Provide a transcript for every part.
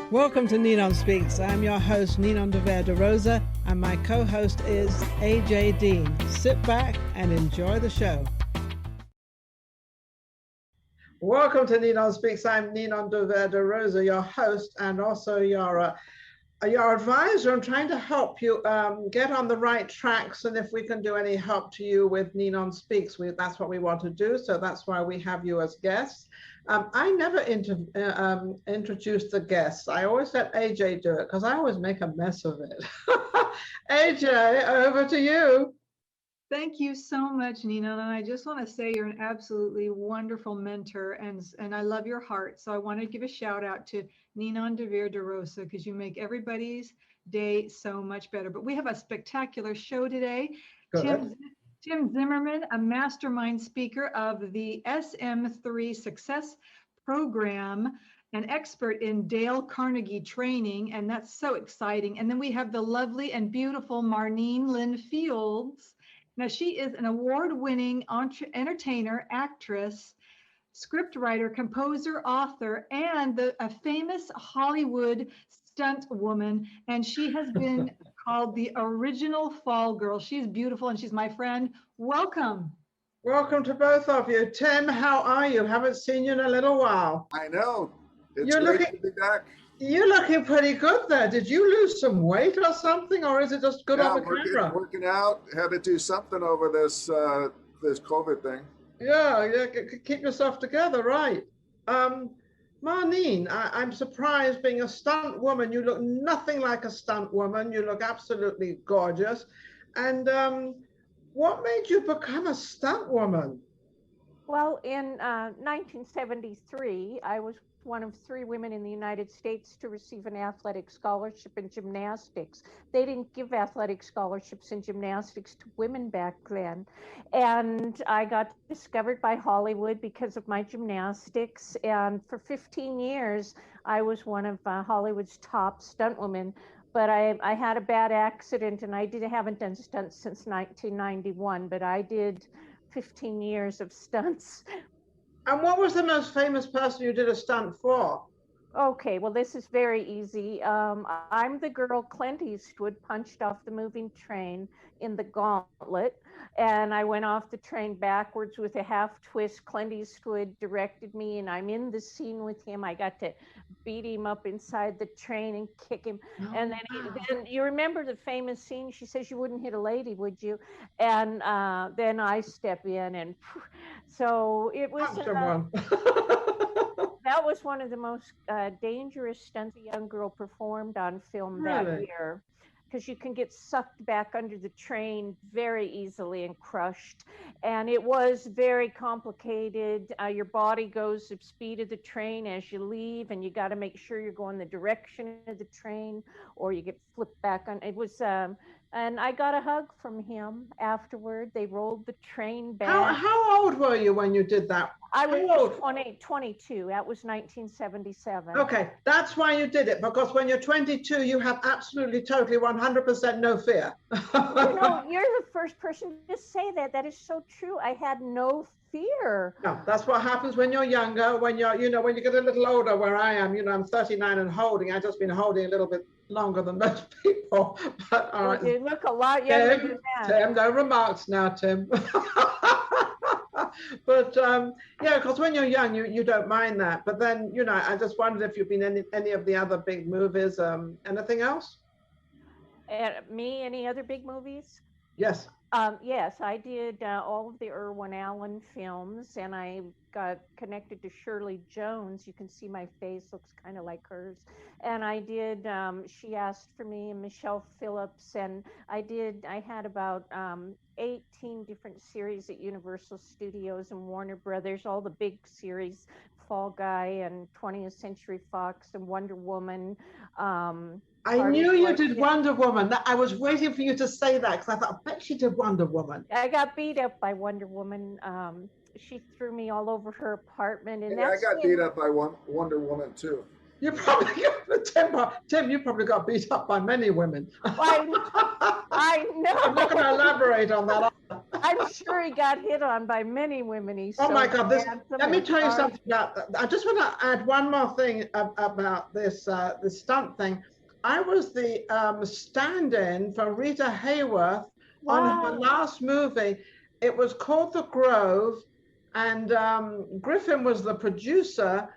Welcome to Ninon Speaks. I'm your host, Ninon de Rosa, and my co-host is AJ Dean. Sit back and enjoy the show. Welcome to Ninon Speaks. I'm Ninon de Rosa, your host, and also your advisor. I'm trying to help you get on the right tracks, and if we can do any help to you with Ninon Speaks, that's what we want to do. So that's why we have you as guests. I never introduced the guests. I always let AJ do it because I always make a mess of it. AJ, over to you. Thank you so much, Ninon. And I just want to say you're an absolutely wonderful mentor, and I love your heart. So I want to give a shout out to Ninon de Rosa because you make everybody's day so much better. But we have a spectacular show today. Tim Zimmerman, a mastermind speaker of the SM3 Success Program, an expert in Dale Carnegie training, and that's so exciting. And then we have the lovely and beautiful Marneen Lynne Fields. Now, she is an award-winning entertainer, actress, scriptwriter, composer, author, and a famous Hollywood stunt woman, and she has been called the original fall girl. She's beautiful, and she's my friend. Welcome. Welcome to both of you. Tim, how are you? Haven't seen you in a little while. I know. It's great to be back. You're looking pretty good there. Did you lose some weight or something, or is it just good on the camera? Working out. Had to do something over this this COVID thing. Yeah, keep yourself together, right? Marneen, I'm surprised being a stunt woman. You look nothing like a stunt woman. You look absolutely gorgeous. And what made you become a stunt woman? Well, in 1973, I was one of 3 women in the United States to receive an athletic scholarship in gymnastics. They didn't give athletic scholarships in gymnastics to women back then. And I got discovered by Hollywood because of my gymnastics. And for 15 years, I was one of Hollywood's top stunt women. But I had a bad accident, and I haven't done stunts since 1991, but I did 15 years of stunts. And what was the most famous person you did a stunt for? Okay, well, this is very easy. I'm the girl Clint Eastwood punched off the moving train in The Gauntlet, and I went off the train backwards with a half twist. Clint Eastwood directed me, and I'm in the scene with him. I got to beat him up inside the train and kick him. Oh, and then you remember the famous scene? She says, "You wouldn't hit a lady, would you?" And then I step in, and so it was. That was one of the most dangerous stunts a young girl performed on film that year, because you can get sucked back under the train very easily and crushed. And it was very complicated. Your body goes the speed of the train as you leave, and you got to make sure you're going the direction of the train, or you get flipped back on. It was, and I got a hug from him afterward. They rolled the train back. How old were you when you did that? I was 22. That was 1977. Okay, that's why you did it, because when you're 22, you have absolutely, totally, 100% no fear. You're the first person to say that. That is so true. I had no fear. No, that's what happens when you're younger, when you're, when you get a little older, where I am, I'm 39 and holding. I've just been holding a little bit longer than most people. But all right. You look a lot younger than that. Tim, no remarks now, Tim. But yeah, because when you're young, you don't mind that. But then, I just wondered if you've been in any of the other big movies. Anything else? Any other big movies? Yes. Yes, I did all of the Irwin Allen films, and I got connected to Shirley Jones. You can see my face looks kind of like hers. And I did, She Asked for Me, and Michelle Phillips, and I had about 18 different series at Universal Studios and Warner Brothers, all the big series, Fall Guy and 20th Century Fox and Wonder Woman. I knew you did Wonder Woman. I was waiting for you to say that, because I thought, I bet she did Wonder Woman. I got beat up by Wonder Woman. She threw me all over her apartment. And I got beat up by Wonder Woman, too. You probably Tim, you probably got beat up by many women. I know. I'm not going to elaborate on that. I'm sure he got hit on by many women. He's Oh so my God! handsome Let me and tell you smart. something about that. I just want to add one more thing about this this stunt thing. I was the stand-in for Rita Hayworth on her Wow. last movie. It was called The Grove, and Griffin was the producer.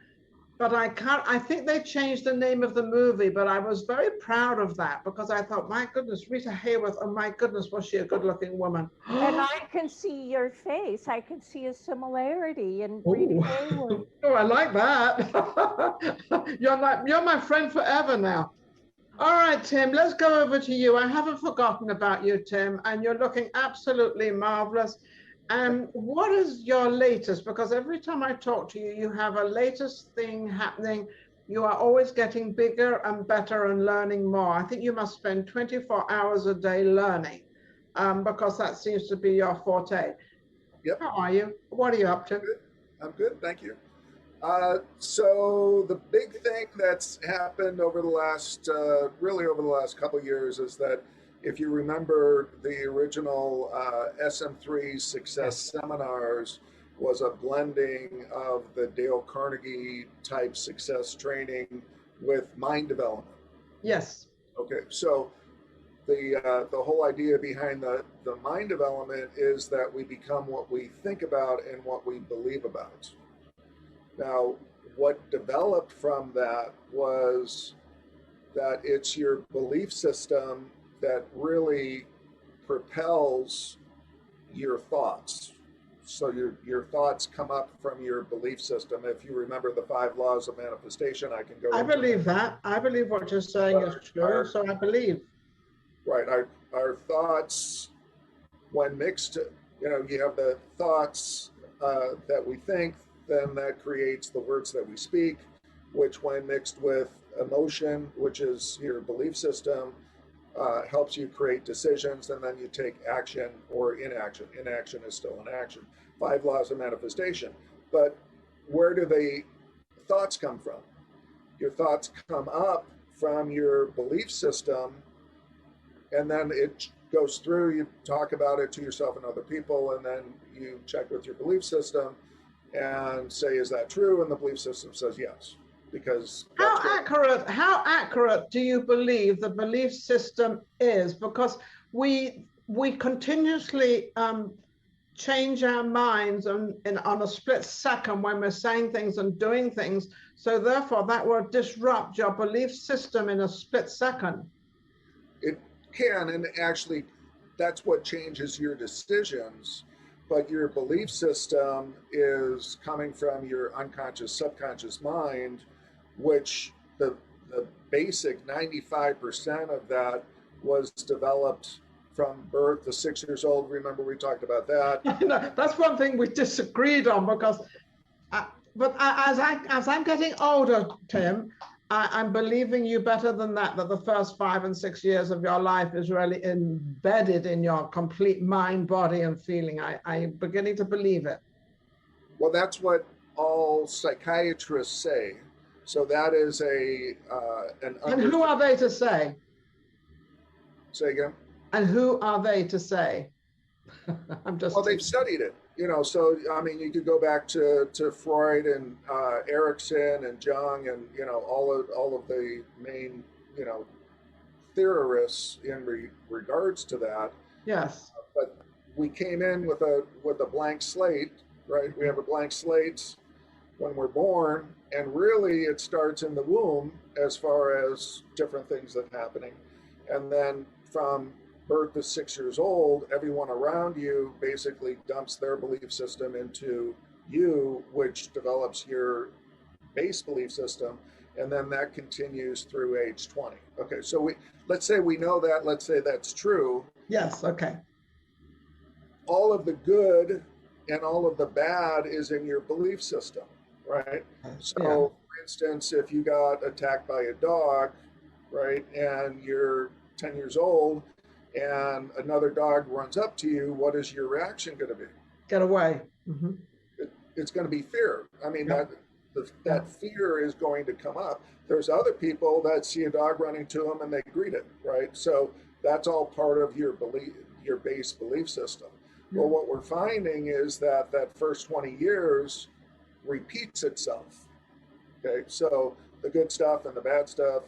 But I think they changed the name of the movie, but I was very proud of that because I thought, my goodness, Rita Hayworth, oh my goodness, was she a good-looking woman? And I can see your face. I can see a similarity in Rita Oh, Hayworth. oh, I like that. You're my friend forever now. All right, Tim, let's go over to you. I haven't forgotten about you, Tim, and you're looking absolutely marvelous. And what is your latest? Because every time I talk to you, you have a latest thing happening. You are always getting bigger and better and learning more. I think you must spend 24 hours a day learning because that seems to be your forte. Yep. How are you? What are you up to? Good. I'm good, thank you. So the big thing that's happened over the last, really over the last couple of years is that if you remember the original SM3 Success Seminars was a blending of the Dale Carnegie type success training with mind development. Yes. Okay, so the whole idea behind the mind development is that we become what we think about and what we believe about. Now, what developed from that was that it's your belief system that really propels your thoughts. So your thoughts come up from your belief system. If you remember the 5 laws of manifestation, I can go. I believe that. I believe what you're saying is true. So I believe. Right. Our thoughts, when mixed, you have the thoughts that we think, then that creates the words that we speak, which when mixed with emotion, which is your belief system, helps you create decisions, and then you take action or inaction. Inaction is still an action. 5 laws of manifestation. But where do the thoughts come from? Your thoughts come up from your belief system, and then it goes through, you talk about it to yourself and other people, and then you check with your belief system and say, is that true? And the belief system says yes. Because how accurate do you believe the belief system is? Because we continuously change our minds on a split second when we're saying things and doing things. So therefore that will disrupt your belief system in a split second. It can, and actually that's what changes your decisions. But your belief system is coming from your unconscious, subconscious mind, which the basic 95% of that was developed from birth to 6 years old. Remember, we talked about that. That's one thing we disagreed on because, as I'm getting older, Tim, I'm believing you better than that the first 5 and 6 years of your life is really embedded in your complete mind, body, and feeling. I'm beginning to believe it. Well, that's what all psychiatrists say. So that is And who are they to say? Say again? And who are they to say? I'm just. Well, they've studied it. So I mean, you could go back to Freud and Erickson and Jung and all of the main theorists in regards to that. Yes. But we came in with a blank slate, right? We have a blank slate when we're born, and really it starts in the womb as far as different things that are happening, and then from birth to 6 years old, everyone around you basically dumps their belief system into you, which develops your base belief system, and then that continues through age 20. Okay, so let's say we know that, let's say that's true. Yes, okay. All of the good and all of the bad is in your belief system, right? So, for instance, if you got attacked by a dog, right, and you're 10 years old, and another dog runs up to you, what is your reaction going to be? Get away. Mm-hmm. It's going to be fear. I mean, that fear is going to come up. There's other people that see a dog running to them and they greet it, right? So that's all part of your belief, your base belief system. Well, what we're finding is that that first 20 years repeats itself. Okay, so the good stuff and the bad stuff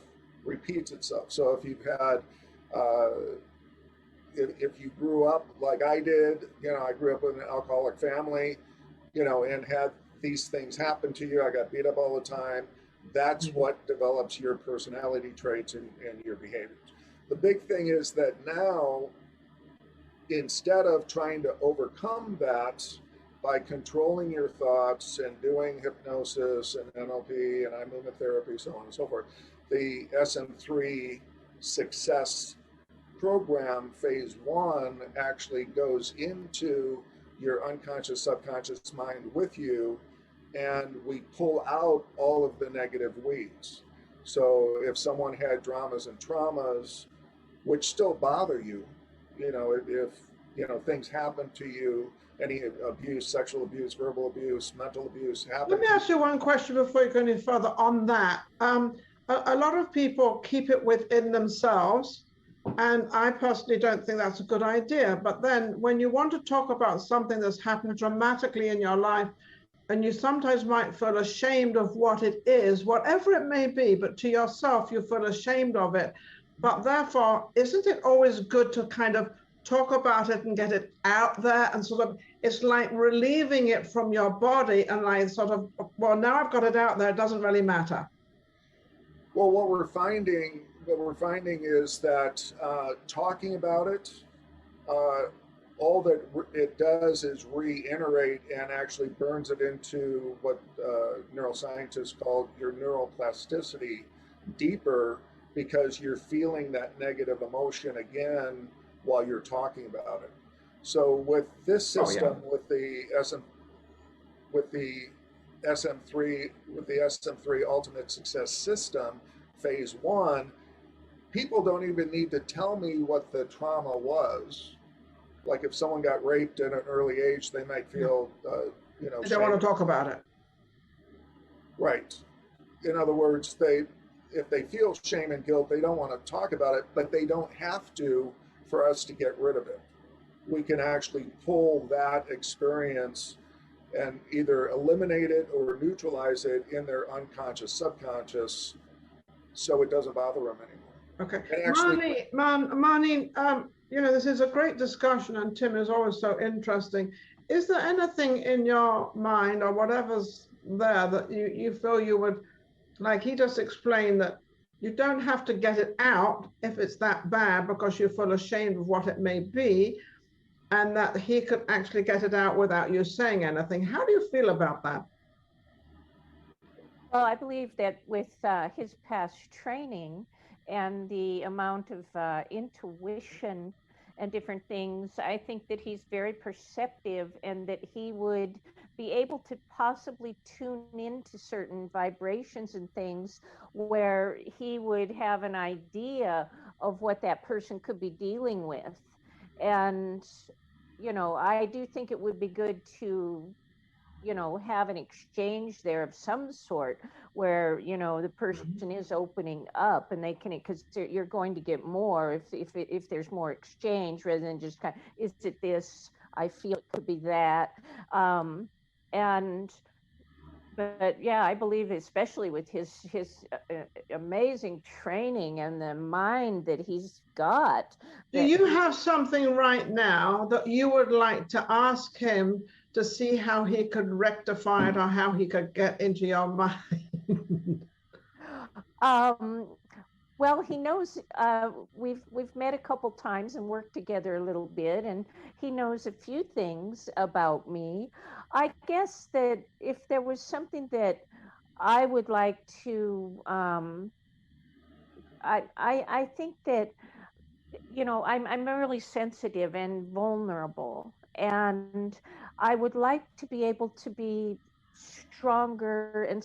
repeats itself. So if you've had, if you grew up like I did, I grew up in an alcoholic family, and had these things happen to you. I got beat up all the time. That's what develops your personality traits and your behaviors. The big thing is that now, instead of trying to overcome that by controlling your thoughts and doing hypnosis and NLP and eye movement therapy, so on and so forth, the SM3 success program phase 1 actually goes into your unconscious, subconscious mind with you, and we pull out all of the negative weeds. So if someone had dramas and traumas, which still bother you, if things happen to you, any abuse, sexual abuse, verbal abuse, mental abuse happen. Let me ask you one question before you go any further on that. A lot of people keep it within themselves, and I personally don't think that's a good idea. But then when you want to talk about something that's happened dramatically in your life, and you sometimes might feel ashamed of what it is, whatever it may be, but to yourself, you feel ashamed of it. But therefore, isn't it always good to kind of talk about it and get it out there, and sort of, it's like relieving it from your body, and like sort of, well, now I've got it out there, it doesn't really matter. Well, what we're finding is that talking about it, all that it does is reiterate and actually burns it into what neuroscientists call your neuroplasticity deeper, because you're feeling that negative emotion again while you're talking about it. So with this system, with the SM3 Ultimate Success System, phase 1, people don't even need to tell me what the trauma was. Like if someone got raped at an early age, they might feel, they don't want to talk about it. Right. In other words, if they feel shame and guilt, they don't want to talk about it, but they don't have to for us to get rid of it. We can actually pull that experience and either eliminate it or neutralize it in their unconscious, subconscious, so it doesn't bother them anymore. Okay. Actually, Marneen, this is a great discussion, and Tim is always so interesting. Is there anything in your mind or whatever's there that you feel you would, like he just explained, that you don't have to get it out if it's that bad because you feel ashamed of what it may be, and that he could actually get it out without you saying anything? How do you feel about that? Well, I believe that with his past training and the amount of intuition and different things, I think that he's very perceptive, and that he would be able to possibly tune into certain vibrations and things where he would have an idea of what that person could be dealing with. And, I do think it would be good to have an exchange there of some sort where, the person is opening up, and they can, because you're going to get more if there's more exchange, rather than just kind of, is it this? I feel it could be that. But yeah, I believe, especially with his amazing training and the mind that he's got. Do you have something right now that you would like to ask him to see how he could rectify it, or how he could get into your mind? Well, he knows, we've met a couple times and worked together a little bit, and he knows a few things about me. I guess that if there was something that I would like to, I think that, I'm really sensitive and vulnerable, and I would like to be able to be stronger and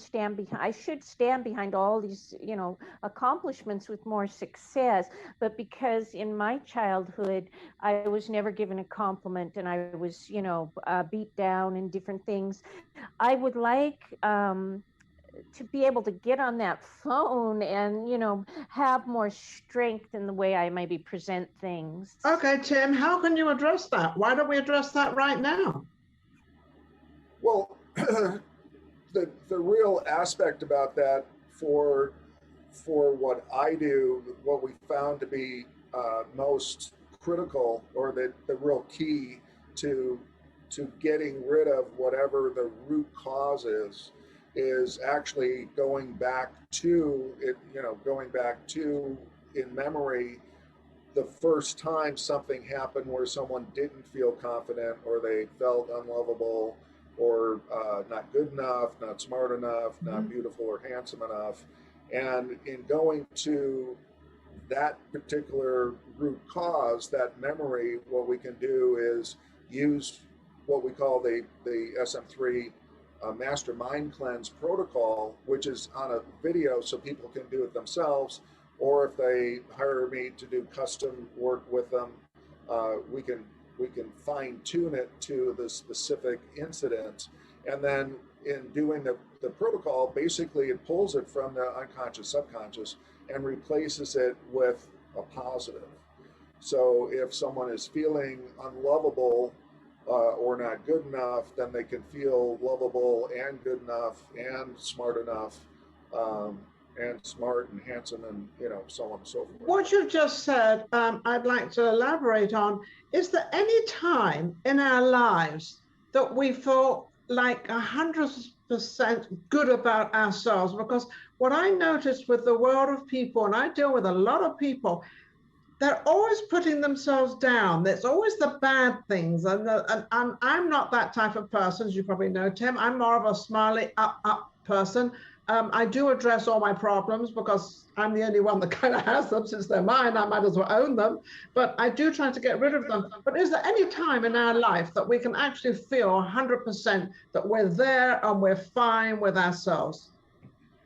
I should stand behind all these, accomplishments with more success. But because in my childhood, I was never given a compliment, and I was, beat down in different things, I would like to be able to get on that phone and, you know, have more strength in the way I maybe present things. Okay, Tim, how can you address that? Why don't we address that right now? Well, the real aspect about that for what I do, what we found to be most critical, or the real key to getting rid of whatever the root cause is actually going back to it, you know, going back to in memory the first time something happened where someone didn't feel confident, or they felt unlovable, or not good enough, not smart enough, not beautiful or handsome enough. And in going to that particular root cause, that memory, what we can do is use what we call the SM3 mastermind cleanse protocol, which is on a video so people can do it themselves, or if they hire me to do custom work with them, we can fine tune it to the specific incident. And then in doing the protocol, basically it pulls it from the unconscious, subconscious, and replaces it with a positive. So if someone is feeling unlovable or not good enough, then they can feel lovable and good enough and smart enough, and smart and handsome, and, you know, so on and so forth. What you've just said, I'd like to elaborate on. Is there any time in our lives that we feel like 100% good about ourselves? Because what I noticed with the world of people, and I deal with a lot of people, they're always putting themselves down. There's always the bad things. And I'm not that type of person, as you probably know, Tim. I'm more of a smiley up person. I do address all my problems because I'm the only one that kind of has them. Since they're mine, I might as well own them. But I do try to get rid of them. But is there any time in our life that we can actually feel 100% that we're there and we're fine with ourselves?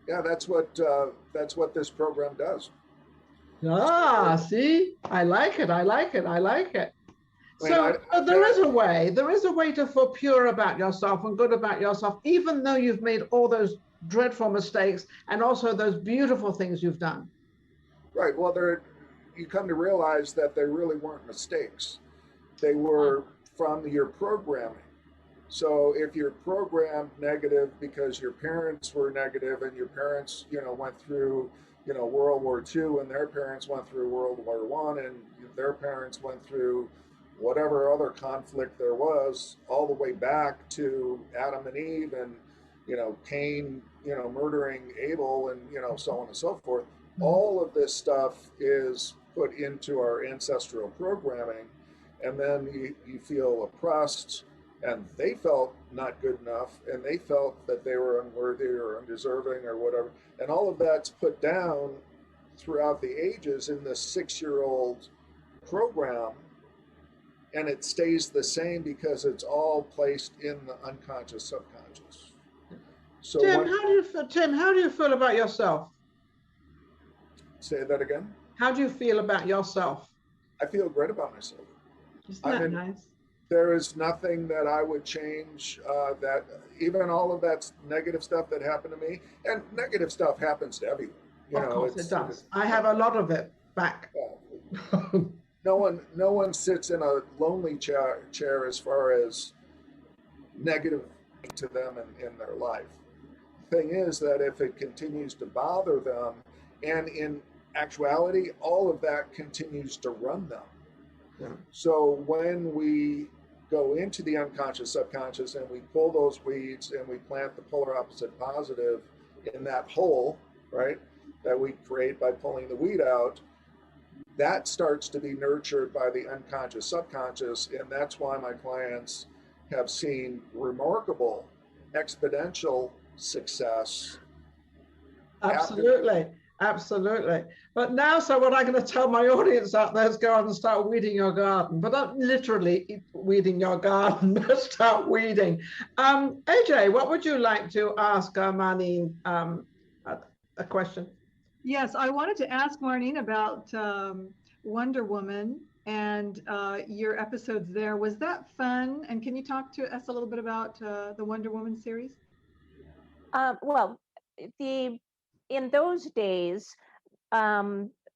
Yeah, that's what this program does. Ah, see, I like it. I like it. I like it. So there is a way to feel pure about yourself and good about yourself, even though you've made all those dreadful mistakes and also those beautiful things you've done. Right. Well, you come to realize that they really weren't mistakes. They were from your programming. So if you're programmed negative because your parents were negative, and your parents, you know, went through, you know, World War II, and their parents went through World War I, and their parents went through whatever other conflict there was, all the way back to Adam and Eve, and, you know, Cain, you know, murdering Abel, and, you know, so on and so forth. All of this stuff is put into our ancestral programming, and then you feel oppressed, and they felt not good enough, and they felt that they were unworthy or undeserving or whatever. And all of that's put down throughout the ages in the 6-year-old program, and it stays the same because it's all placed in the unconscious, subconscious. So Tim, how do you feel about yourself? Say that again. How do you feel about yourself? I feel great about myself. Isn't that nice? There is nothing that I would change, that even all of that negative stuff that happened to me, and negative stuff happens to everyone. Of course it does. I have a lot of it back. No one sits in a lonely chair as far as negative to them in their life. The thing is that if it continues to bother them, and in actuality, all of that continues to run them. Yeah. So when we go into the unconscious, subconscious, and we pull those weeds and we plant the polar opposite positive in that hole, right, that we create by pulling the weed out, that starts to be nurtured by the unconscious, subconscious, and that's why my clients have seen remarkable exponential success. Absolutely. Absolutely. But now, so what I'm going to tell my audience out there is go out and start weeding your garden, but not literally weeding your garden, but start weeding. AJ, what would you like to ask Marneen a question? Yes, I wanted to ask Marneen about Wonder Woman and your episodes there. Was that fun? And can you talk to us a little bit about the Wonder Woman series? Well, in those days,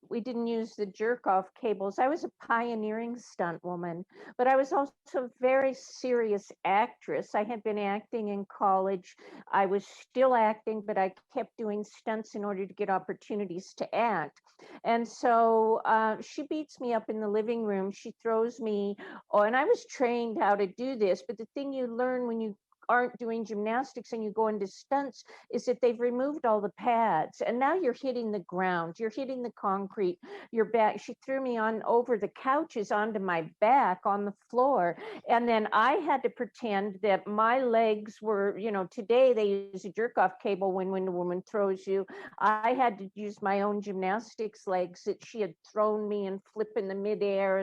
we didn't use the jerk-off cables. I was a pioneering stunt woman, but I was also a very serious actress. I had been acting in college. I was still acting, but I kept doing stunts in order to get opportunities to act. And so she beats me up in the living room. She throws me, and I was trained how to do this, but the thing you learn when you aren't doing gymnastics and you go into stunts is that they've removed all the pads, and now you're hitting the ground, you're hitting the concrete, your back. She threw me on over the couches onto my back on the floor, and then I had to pretend that my legs were, today they use a jerk off cable when a woman throws you. I had to use my own gymnastics legs that she had thrown me and flip in the midair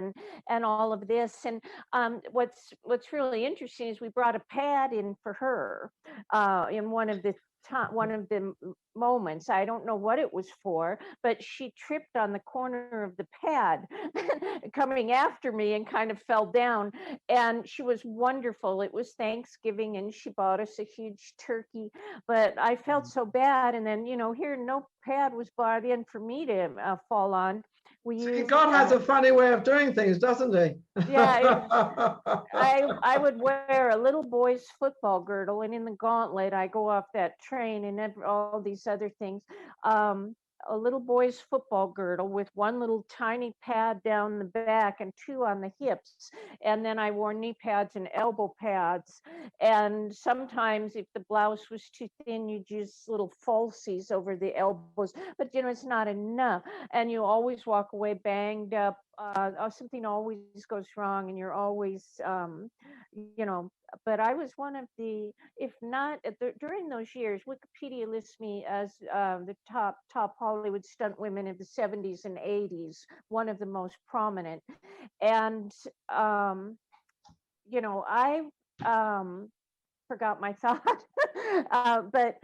and all of this. And what's really interesting is we brought a pad in for her in one of the moments. I don't know what it was for, but she tripped on the corner of the pad coming after me and kind of fell down. And she was wonderful. It was Thanksgiving and she bought us a huge turkey, but I felt so bad. And then, here no pad was brought in for me to fall on. God has a funny way of doing things, doesn't he? Yeah, I would wear a little boy's football girdle, and in the gauntlet, I go off that train and all these other things. A little boy's football girdle with one little tiny pad down the back and two on the hips. And then I wore knee pads and elbow pads. And sometimes if the blouse was too thin, you'd use little falsies over the elbows. But, it's not enough. And you always walk away banged up. Something always goes wrong, and you're always, but I was one of the, if not during those years, Wikipedia lists me as the top Hollywood stunt women of the 70s and 80s, one of the most prominent. And, I forgot my thought, but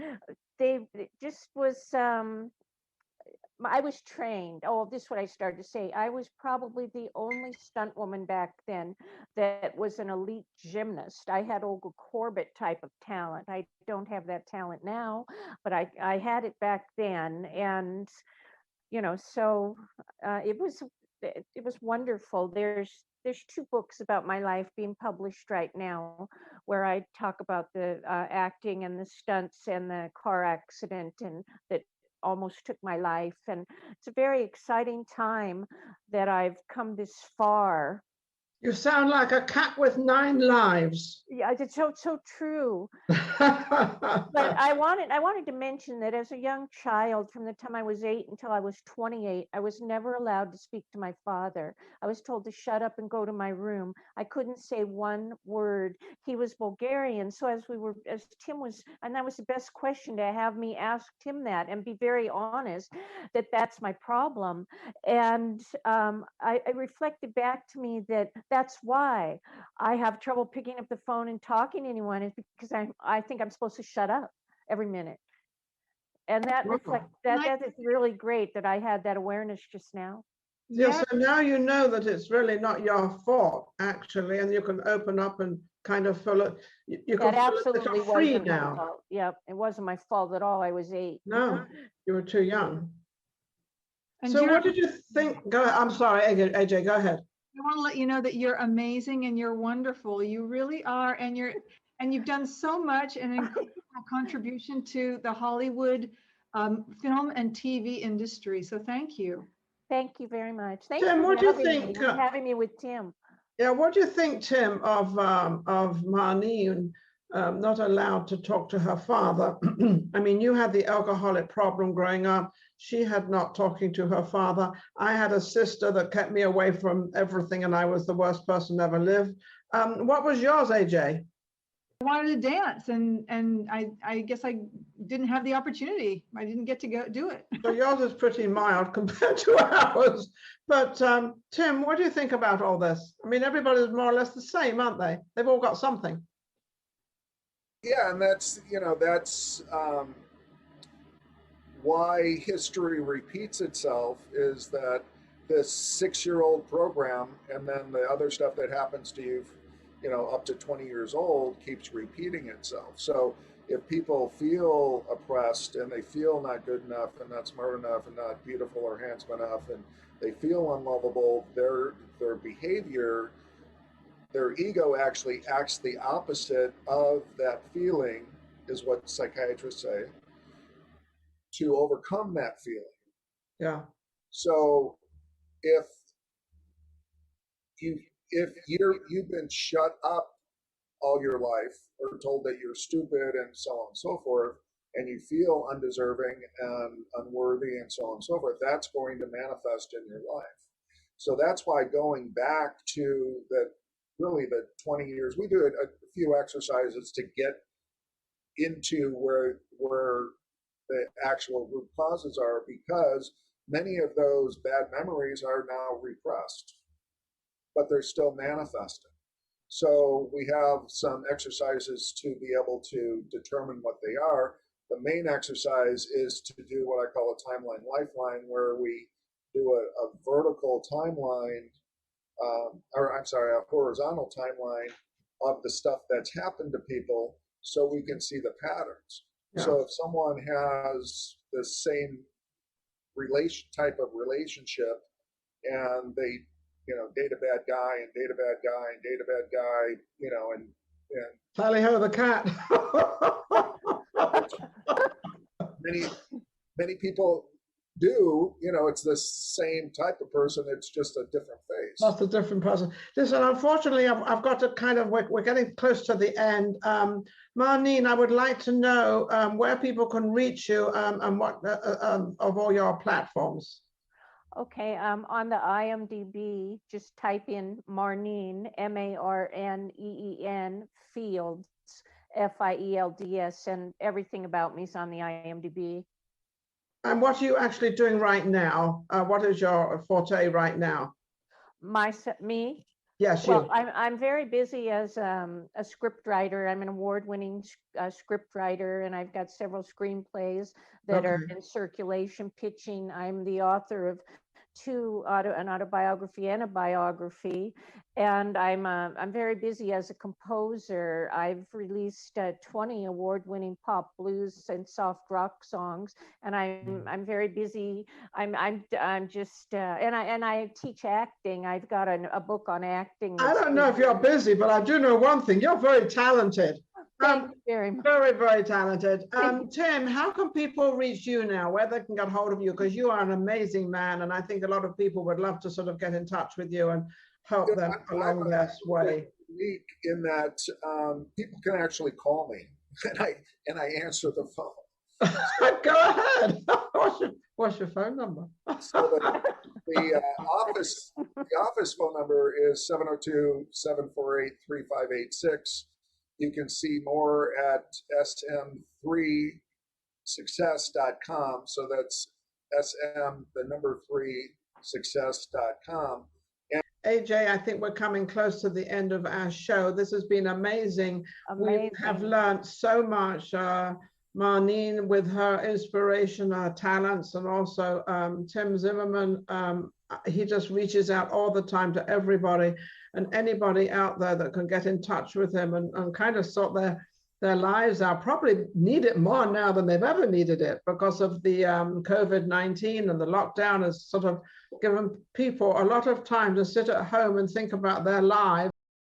they just was, I was trained. Oh, this is what I started to say. I was probably the only stunt woman back then that was an elite gymnast. I had Olga Corbett type of talent. I don't have that talent now, but I had it back then. And, so it was wonderful. There's two books about my life being published right now where I talk about the acting and the stunts and the car accident and that almost took my life. And it's a very exciting time that I've come this far. You sound like a cat with 9 lives. Yeah, it's so true. But I wanted to mention that as a young child, from the time I was 8 until I was 28, I was never allowed to speak to my father. I was told to shut up and go to my room. I couldn't say one word. He was Bulgarian, so as Tim was, and that was the best question to have me ask Tim that and be very honest that that's my problem. And I reflected back to me that that's why I have trouble picking up the phone and talking to anyone, is because I think I'm supposed to shut up every minute. And that reflects that is really great that I had that awareness just now. Yeah, so now you know that it's really not your fault, actually, and you can open up and kind of feel it. You can absolutely feel free wasn't now. my fault. Yep, it wasn't my fault at all. I was 8. No, you were too young. And so what did you think? Go ahead. I'm sorry, AJ, go ahead. I want to let you know that you're amazing and you're wonderful. You really are, and you've done so much, an incredible contribution to the Hollywood film and TV industry. So thank you. Thank you very much. Tim, Thanks what do you think? for having me with Tim. Yeah, what do you think, Tim, of Marneen not allowed to talk to her father? I mean, you had the alcoholic problem growing up. She had not talking to her father. I had a sister that kept me away from everything, and I was the worst person ever lived. What was yours, AJ? I wanted to dance, and I guess I didn't have the opportunity. I didn't get to go do it. So yours is pretty mild compared to ours. But Tim, what do you think about all this? I mean, everybody's more or less the same, aren't they? They've all got something. Yeah, and that's why history repeats itself, is that this 6-year-old program and then the other stuff that happens to you, up to 20 years old keeps repeating itself. So if people feel oppressed and they feel not good enough and not smart enough and not beautiful or handsome enough and they feel unlovable, their behavior, their ego actually acts the opposite of that feeling, is what psychiatrists say, to overcome that feeling. Yeah. So if you've been shut up all your life or told that you're stupid and so on and so forth, and you feel undeserving and unworthy and so on and so forth, that's going to manifest in your life. So that's why going back to the 20 years, we do a few exercises to get into where the actual root causes are, because many of those bad memories are now repressed, but they're still manifesting. So we have some exercises to be able to determine what they are. The main exercise is to do what I call a timeline lifeline, where we do a vertical timeline, a horizontal timeline of the stuff that's happened to people, so we can see the patterns. Yeah. So if someone has the same type of relationship, and they, date a bad guy and date a bad guy and date a bad guy, and Tally ho the cat. many people do, it's the same type of person, it's just a different face. That's a different person. Listen, unfortunately, I've got to we're getting close to the end. Marneen, I would like to know where people can reach you and what of all your platforms. Okay, on the IMDb, just type in Marneen, Marneen Fields, Fields, and everything about me is on the IMDb. And what are you actually doing right now? What is your forte right now? Me? Yes, well, you. I'm very busy as a scriptwriter. I'm an award-winning scriptwriter, and I've got several screenplays that are in circulation, pitching. I'm the author of an autobiography and a biography, and I'm very busy as a composer. I've released 20 award-winning pop, blues, and soft rock songs, and I'm very busy. I'm just and I teach acting. I've got a book on acting. I don't know if you're busy, but I do know one thing: you're very talented. Thank you very much. Very, very talented. Tim, how can people reach you now, where they can get hold of you? Because you are an amazing man, and I think a lot of people would love to sort of get in touch with you and help them along their way. Unique in that people can actually call me, and I answer the phone. Go ahead. What's your phone number? So the office phone number is 702-748-3586. You can see more at sm3success.com. So that's sm3success.com. AJ, I think we're coming close to the end of our show. This has been amazing. We have learned so much. Marneen, with her inspiration, her talents, and also Tim Zimmerman, he just reaches out all the time to everybody, and anybody out there that can get in touch with him and kind of sort their lives out. Probably need it more now than they've ever needed it, because of the COVID-19 and the lockdown has sort of given people a lot of time to sit at home and think about their lives.